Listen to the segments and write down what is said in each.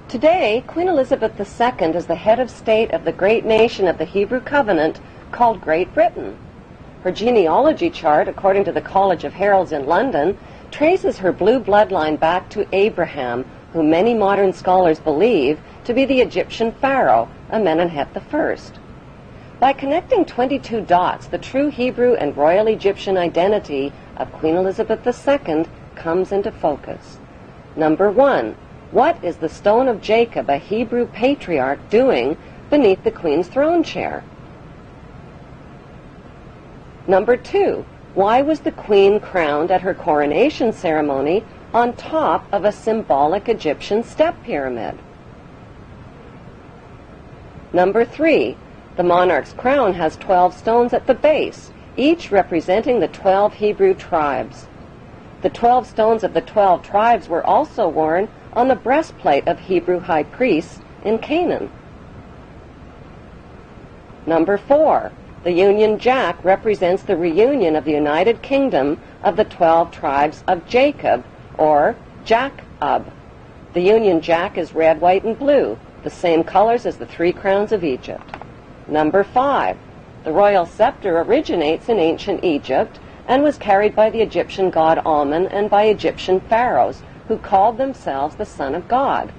Today, Queen Elizabeth II is the head of state of the great nation of the Hebrew Covenant called Great Britain. Her genealogy chart, according to the College of Heralds in London, traces her blue bloodline back to Abraham, who many modern scholars believe to be the Egyptian pharaoh, Amenemhet I. By connecting 22 dots, the true Hebrew and royal Egyptian identity of Queen Elizabeth II comes into focus. Number 1. What is the stone of Jacob, a Hebrew patriarch, doing beneath the Queen's throne chair? Number 2. Why was the Queen crowned at her coronation ceremony on top of a symbolic Egyptian step pyramid? Number 3. The monarch's crown has 12 stones at the base, each representing the 12 Hebrew tribes. The 12 stones of the 12 tribes were also worn on the breastplate of Hebrew high priests in Canaan. Number 4. The Union Jack represents the reunion of the United Kingdom of the 12 tribes of Jacob, or Jacob. The Union Jack is red, white, and blue, the same colors as the 3 crowns of Egypt. Number 5. The royal scepter originates in ancient Egypt and was carried by the Egyptian god Amun and by Egyptian pharaohs, who called themselves the Son of God.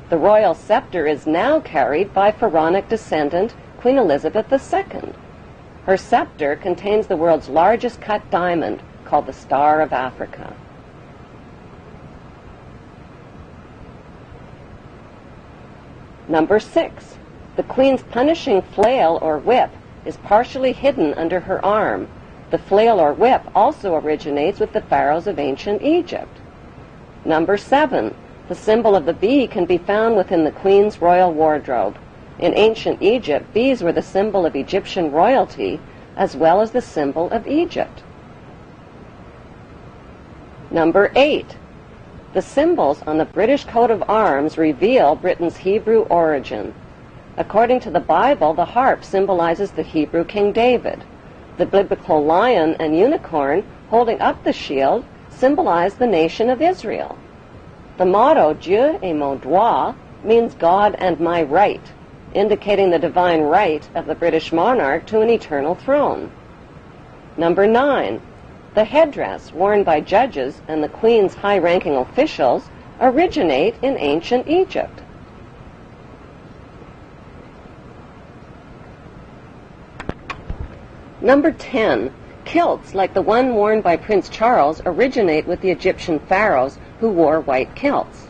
The royal scepter is now carried by pharaonic descendant Queen Elizabeth II. Her scepter contains the world's largest cut diamond, called the Star of Africa. Number 6. The Queen's punishing flail or whip is partially hidden under her arm. The flail or whip also originates with the pharaohs of ancient Egypt. Number 7. The symbol of the bee can be found within the Queen's royal wardrobe. In ancient Egypt, bees were the symbol of Egyptian royalty as well as the symbol of Egypt. Number 8. The symbols on the British coat of arms reveal Britain's Hebrew origin. According to the Bible, the harp symbolizes the Hebrew King David. The biblical lion and unicorn holding up the shield symbolize the nation of Israel. The motto, Dieu et mon droit, means God and my right, indicating the divine right of the British monarch to an eternal throne. Number 9. The headdress worn by judges and the Queen's high-ranking officials originate in ancient Egypt. Number 10. Kilts, like the one worn by Prince Charles, originate with the Egyptian pharaohs who wore white kilts.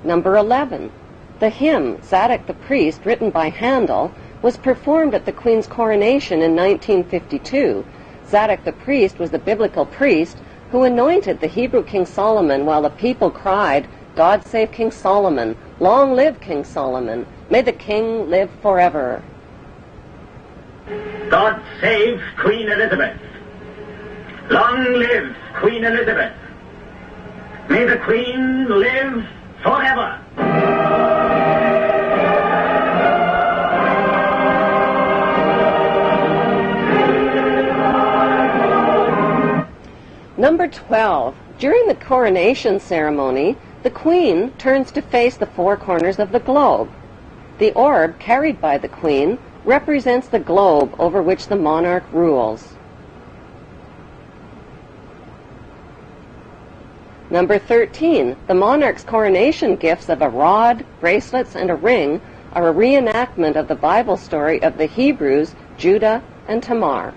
Number 11. The hymn, Zadok the Priest, written by Handel, was performed at the Queen's coronation in 1952. Zadok the Priest was the biblical priest who anointed the Hebrew King Solomon while the people cried, "God save King Solomon! Long live King Solomon! May the king live forever!" God save Queen Elizabeth. Long live Queen Elizabeth. May the Queen live forever. Number 12. During the coronation ceremony, the Queen turns to face the 4 corners of the globe. The orb carried by the Queen represents the globe over which the monarch rules. Number 13. The monarch's coronation gifts of a rod, bracelets, and a ring are a reenactment of the Bible story of the Hebrews, Judah, and Tamar.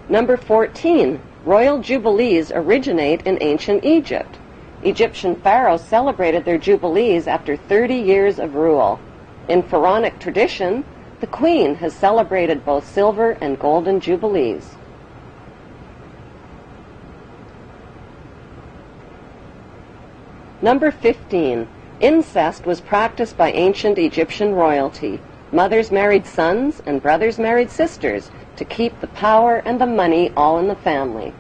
Number 14. Royal jubilees originate in ancient Egypt. Egyptian pharaohs celebrated their jubilees after 30 years of rule. In pharaonic tradition, the queen has celebrated both silver and golden jubilees. Number 15. Incest was practiced by ancient Egyptian royalty. Mothers married sons and brothers married sisters to keep the power and the money all in the family.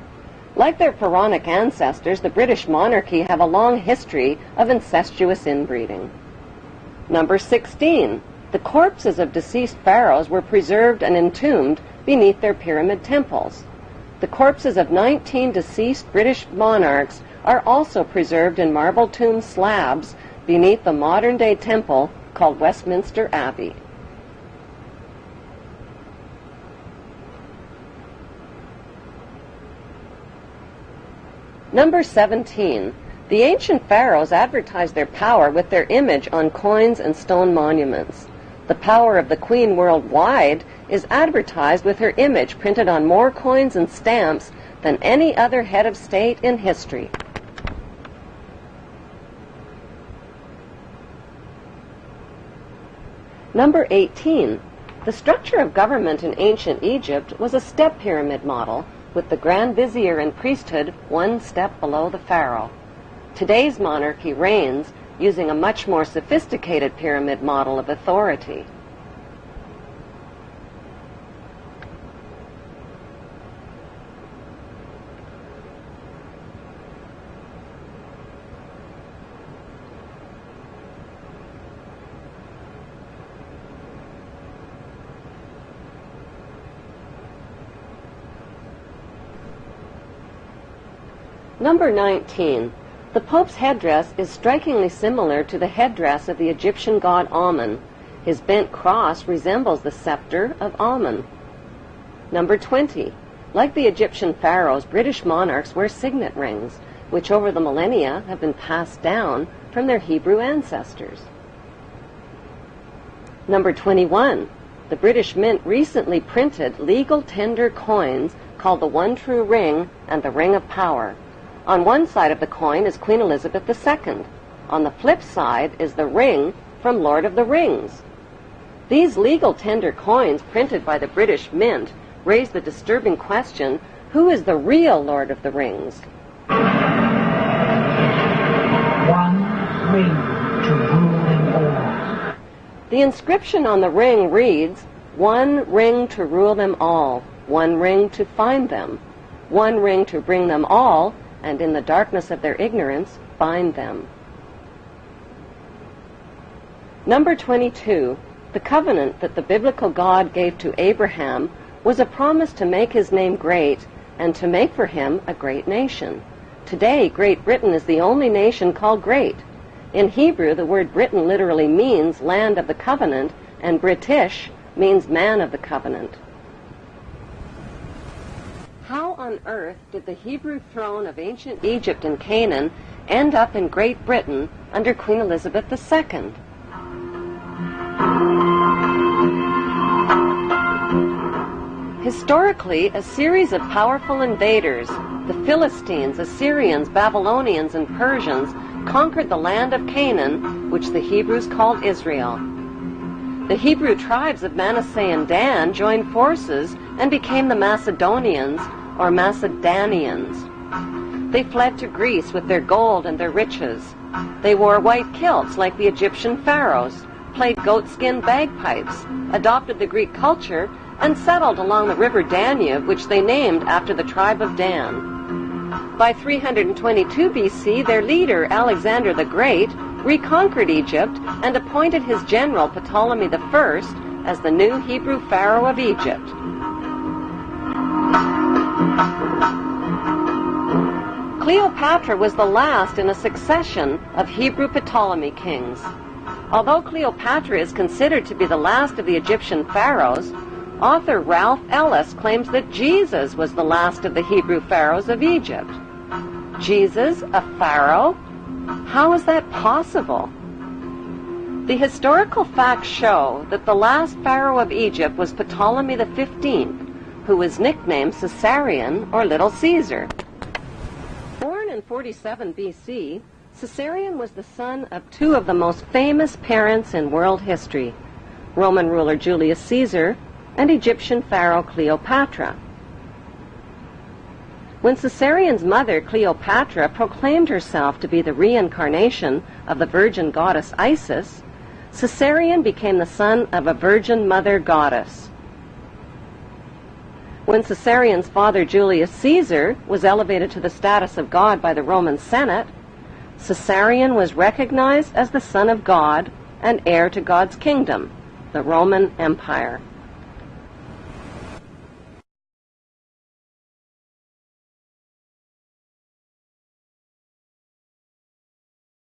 Like their pharaonic ancestors, the British monarchy have a long history of incestuous inbreeding. Number 16. The corpses of deceased pharaohs were preserved and entombed beneath their pyramid temples. The corpses of 19 deceased British monarchs are also preserved in marble tomb slabs beneath the modern-day temple called Westminster Abbey. Number 17. The ancient pharaohs advertised their power with their image on coins and stone monuments. The power of the queen worldwide is advertised with her image printed on more coins and stamps than any other head of state in history. Number 18. The structure of government in ancient Egypt was a step pyramid model, with the Grand Vizier and priesthood one step below the pharaoh. Today's monarchy reigns using a much more sophisticated pyramid model of authority. Number 19. The Pope's headdress is strikingly similar to the headdress of the Egyptian god Amun. His bent cross resembles the scepter of Amun. Number 20. Like the Egyptian pharaohs, British monarchs wear signet rings, which over the millennia have been passed down from their Hebrew ancestors. Number 21. The British Mint recently printed legal tender coins called the One True Ring and the Ring of Power. On one side of the coin is Queen Elizabeth II. On the flip side is the ring from Lord of the Rings. These legal tender coins printed by the British Mint raise the disturbing question, who is the real Lord of the Rings? One ring to rule them all. The inscription on the ring reads, "One ring to rule them all, one ring to find them, one ring to bring them all, and in the darkness of their ignorance bind them." Number 22. The covenant that the biblical God gave to Abraham was a promise to make his name great and to make for him a great nation. Today, Great Britain is the only nation called great. In Hebrew, the word Britain literally means land of the covenant, and British means man of the covenant. How on earth did the Hebrew throne of ancient Egypt and Canaan end up in Great Britain under Queen Elizabeth II? Historically, a series of powerful invaders, the Philistines, Assyrians, Babylonians, and Persians, conquered the land of Canaan, which the Hebrews called Israel. The Hebrew tribes of Manasseh and Dan joined forces and became the Macedonians, or Macedonians. They fled to Greece with their gold and their riches. They wore white kilts like the Egyptian pharaohs, played goatskin bagpipes, adopted the Greek culture, and settled along the river Danube, which they named after the tribe of Dan. By 322 BC, their leader, Alexander the Great, reconquered Egypt and appointed his general Ptolemy I as the new Hebrew pharaoh of Egypt. Cleopatra was the last in a succession of Hebrew Ptolemy kings. Although Cleopatra is considered to be the last of the Egyptian pharaohs, author Ralph Ellis claims that Jesus was the last of the Hebrew pharaohs of Egypt. Jesus, a pharaoh? How is that possible? The historical facts show that the last pharaoh of Egypt was Ptolemy XV, who was nicknamed Caesarion or Little Caesar. Born in 47 BC, Caesarion was the son of two of the most famous parents in world history, Roman ruler Julius Caesar and Egyptian pharaoh Cleopatra. When Caesarion's mother, Cleopatra, proclaimed herself to be the reincarnation of the virgin goddess Isis, Caesarion became the son of a virgin mother goddess. When Caesarion's father, Julius Caesar, was elevated to the status of God by the Roman Senate, Caesarion was recognized as the son of God and heir to God's kingdom, the Roman Empire.